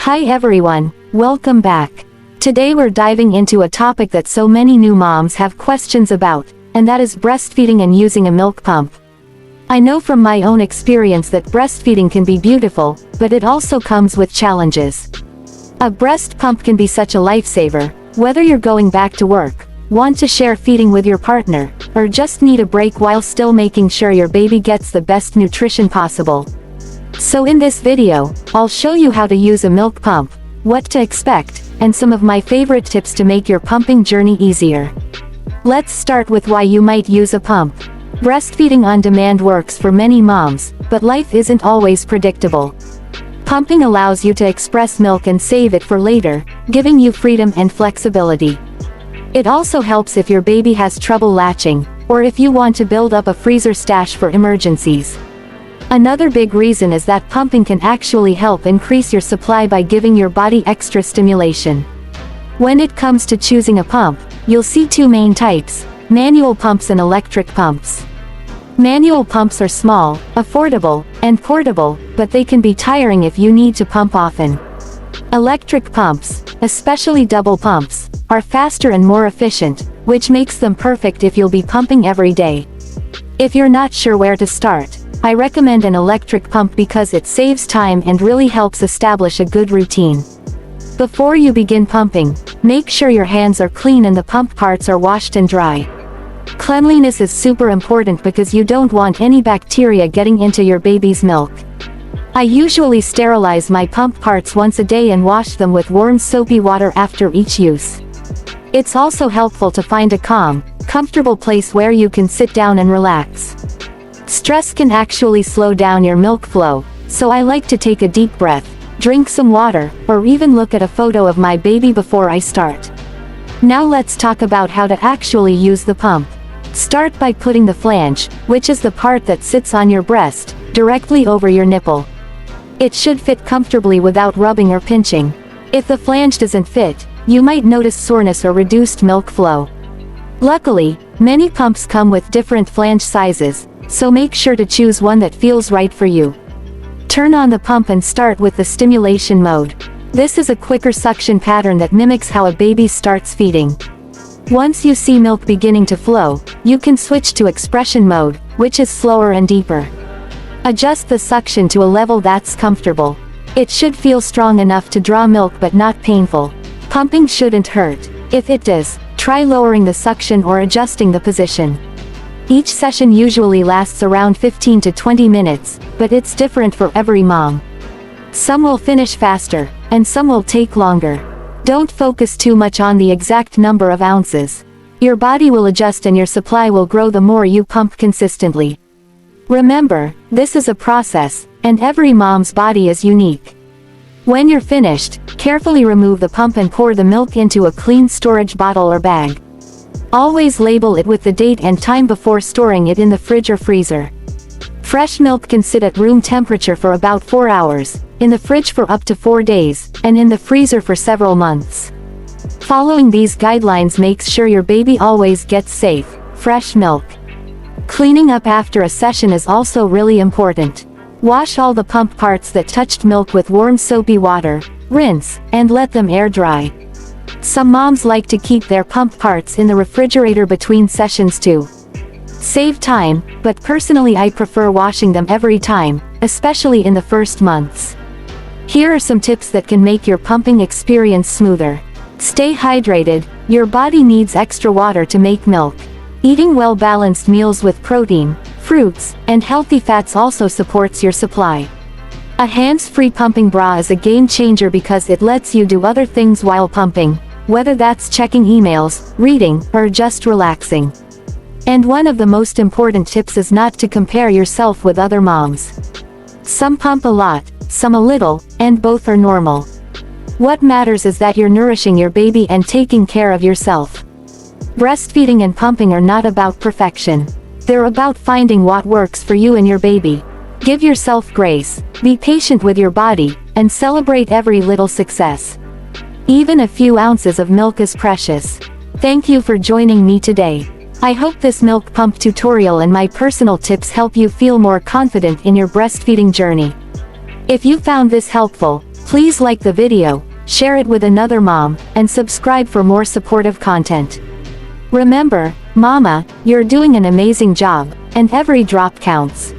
Hi everyone, welcome back. Today we're diving into a topic that so many new moms have questions about, and that is breastfeeding and using a milk pump. I know from my own experience that breastfeeding can be beautiful, but it also comes with challenges. A breast pump can be such a lifesaver, whether you're going back to work, want to share feeding with your partner, or just need a break while still making sure your baby gets the best nutrition possible. So in this video, I'll show you how to use a milk pump, what to expect, and some of my favorite tips to make your pumping journey easier. Let's start with why you might use a pump. Breastfeeding on demand works for many moms, but life isn't always predictable. Pumping allows you to express milk and save it for later, giving you freedom and flexibility. It also helps if your baby has trouble latching, or if you want to build up a freezer stash for emergencies. Another big reason is that pumping can actually help increase your supply by giving your body extra stimulation. When it comes to choosing a pump, you'll see two main types: manual pumps and electric pumps. Manual pumps are small, affordable, and portable, but they can be tiring if you need to pump often. Electric pumps, especially double pumps, are faster and more efficient, which makes them perfect if you'll be pumping every day. If you're not sure where to start, I recommend an electric pump because it saves time and really helps establish a good routine. Before you begin pumping, make sure your hands are clean and the pump parts are washed and dry. Cleanliness is super important because you don't want any bacteria getting into your baby's milk. I usually sterilize my pump parts once a day and wash them with warm soapy water after each use. It's also helpful to find a calm, comfortable place where you can sit down and relax. Stress can actually slow down your milk flow, so I like to take a deep breath, drink some water, or even look at a photo of my baby before I start. Now let's talk about how to actually use the pump. Start by putting the flange, which is the part that sits on your breast, directly over your nipple. It should fit comfortably without rubbing or pinching. If the flange doesn't fit, you might notice soreness or reduced milk flow. Luckily, many pumps come with different flange sizes, so make sure to choose one that feels right for you. Turn on the pump and start with the stimulation mode. This is a quicker suction pattern that mimics how a baby starts feeding. Once you see milk beginning to flow, you can switch to expression mode, which is slower and deeper. Adjust the suction to a level that's comfortable. It should feel strong enough to draw milk but not painful. Pumping shouldn't hurt. If it does, try lowering the suction or adjusting the position. Each session usually lasts around 15 to 20 minutes, but it's different for every mom. Some will finish faster, and some will take longer. Don't focus too much on the exact number of ounces. Your body will adjust and your supply will grow the more you pump consistently. Remember, this is a process, and every mom's body is unique. When you're finished, carefully remove the pump and pour the milk into a clean storage bottle or bag. Always label it with the date and time before storing it in the fridge or freezer. Fresh milk can sit at room temperature for about 4 hours, in the fridge for up to 4 days, and in the freezer for several months. Following these guidelines makes sure your baby always gets safe, fresh milk. Cleaning up after a session is also really important. Wash all the pump parts that touched milk with warm soapy water, rinse, and let them air dry. Some moms like to keep their pump parts in the refrigerator between sessions to save time, but personally I prefer washing them every time, especially in the first months. Here are some tips that can make your pumping experience smoother. Stay hydrated. Your body needs extra water to make milk. Eating well-balanced meals with protein, fruits, and healthy fats also supports your supply. A hands-free pumping bra is a game changer because it lets you do other things while pumping, whether that's checking emails, reading, or just relaxing. And one of the most important tips is not to compare yourself with other moms. Some pump a lot, some a little, and both are normal. What matters is that you're nourishing your baby and taking care of yourself. Breastfeeding and pumping are not about perfection. They're about finding what works for you and your baby. Give yourself grace, be patient with your body, and celebrate every little success. Even a few ounces of milk is precious. Thank you for joining me today. I hope this milk pump tutorial and my personal tips help you feel more confident in your breastfeeding journey. If you found this helpful, Please like the video, share it with another mom, and subscribe for more supportive content. Remember, Mama, you're doing an amazing job, and every drop counts.